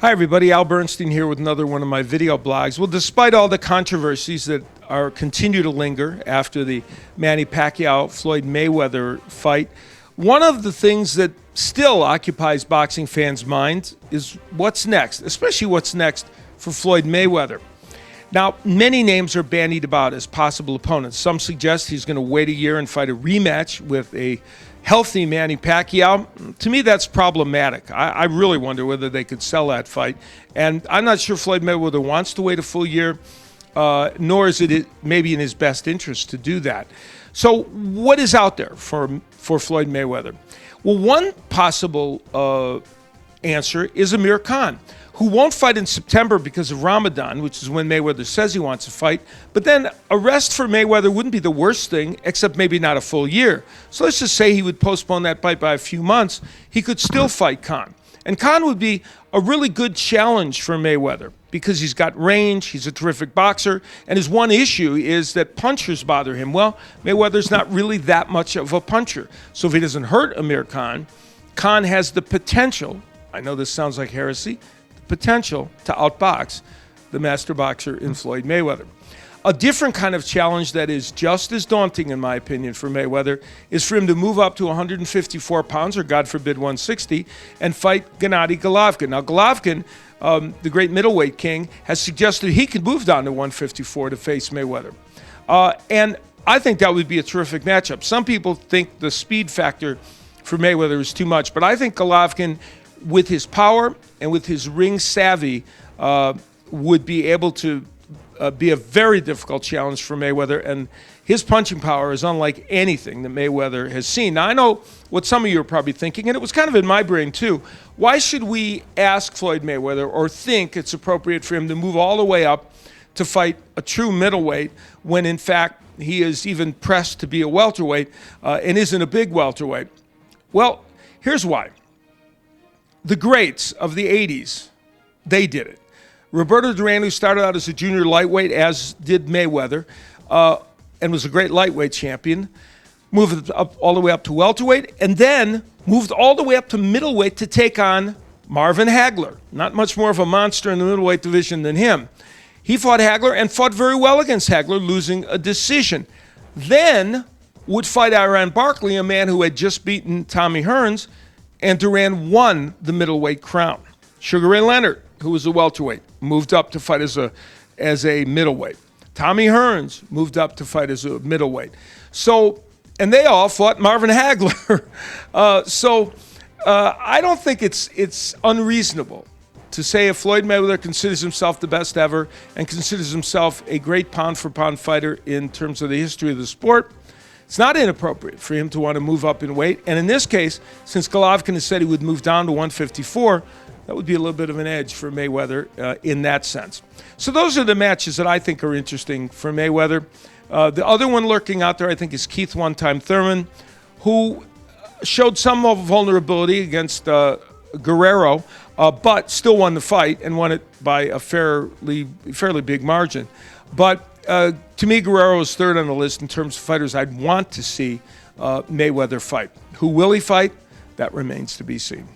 Hi everybody, Al Bernstein here with another one of my video blogs. Well, despite all the controversies that continue to linger after the Manny Pacquiao Floyd Mayweather fight, one of the things that still occupies boxing fans' minds is what's next, especially what's next for Floyd Mayweather. Now, many names are bandied about as possible opponents. Some suggest he's going to wait a year and fight a rematch with a healthy Manny Pacquiao. To me, that's problematic. I really wonder whether they could sell that fight. And I'm not sure Floyd Mayweather wants to wait a full year, nor is it maybe in his best interest to do that. So what is out there for Floyd Mayweather? Well, one possible answer is Amir Khan, who won't fight in September because of Ramadan, which is when Mayweather says he wants to fight. But then a rest for Mayweather wouldn't be the worst thing, except maybe not a full year. So let's just say he would postpone that fight by a few months. He could still fight Khan. And Khan would be a really good challenge for Mayweather because he's got range, he's a terrific boxer, and his one issue is that punchers bother him. Well, Mayweather's not really that much of a puncher. So if he doesn't hurt Amir Khan, Khan has the potential, I know this sounds like heresy, potential to outbox the master boxer in Floyd Mayweather. A different kind of challenge that is just as daunting, in my opinion, for Mayweather is for him to move up to 154 pounds, or God forbid 160, and fight Gennady Golovkin. Now, Golovkin, the great middleweight king, has suggested he could move down to 154 to face Mayweather. And I think that would be a terrific matchup. Some people think the speed factor for Mayweather is too much, but I think Golovkin, with his power and with his ring savvy, would be able to be a very difficult challenge for Mayweather, and his punching power is unlike anything that Mayweather has seen. Now, I know what some of you are probably thinking, and it was kind of in my brain too. Why should we ask Floyd Mayweather or think it's appropriate for him to move all the way up to fight a true middleweight when, in fact, he is even pressed to be a welterweight and isn't a big welterweight? Well, here's why. The greats of the 80s, they did it. Roberto Duran, who started out as a junior lightweight, as did Mayweather, and was a great lightweight champion, moved up all the way up to welterweight, and then moved all the way up to middleweight to take on Marvin Hagler. Not much more of a monster in the middleweight division than him. He fought Hagler and fought very well against Hagler, losing a decision. Then would fight Iran Barkley, a man who had just beaten Tommy Hearns, and Duran won the middleweight crown. Sugar Ray Leonard, who was a welterweight, moved up to fight as a middleweight. Tommy Hearns moved up to fight as a middleweight. So, and they all fought Marvin Hagler. I don't think it's unreasonable to say if Floyd Mayweather considers himself the best ever and considers himself a great pound-for-pound fighter in terms of the history of the sport, it's not inappropriate for him to want to move up in weight. And in this case, since Golovkin has said he would move down to 154, that would be a little bit of an edge for Mayweather in that sense. So those are the matches that I think are interesting for Mayweather. The other one lurking out there, I think, is Keith One-Time Thurman, who showed some vulnerability against Guerrero, but still won the fight and won it by a fairly big margin. But to me, Guerrero is third on the list in terms of fighters I'd want to see Mayweather fight. Who will he fight? That remains to be seen.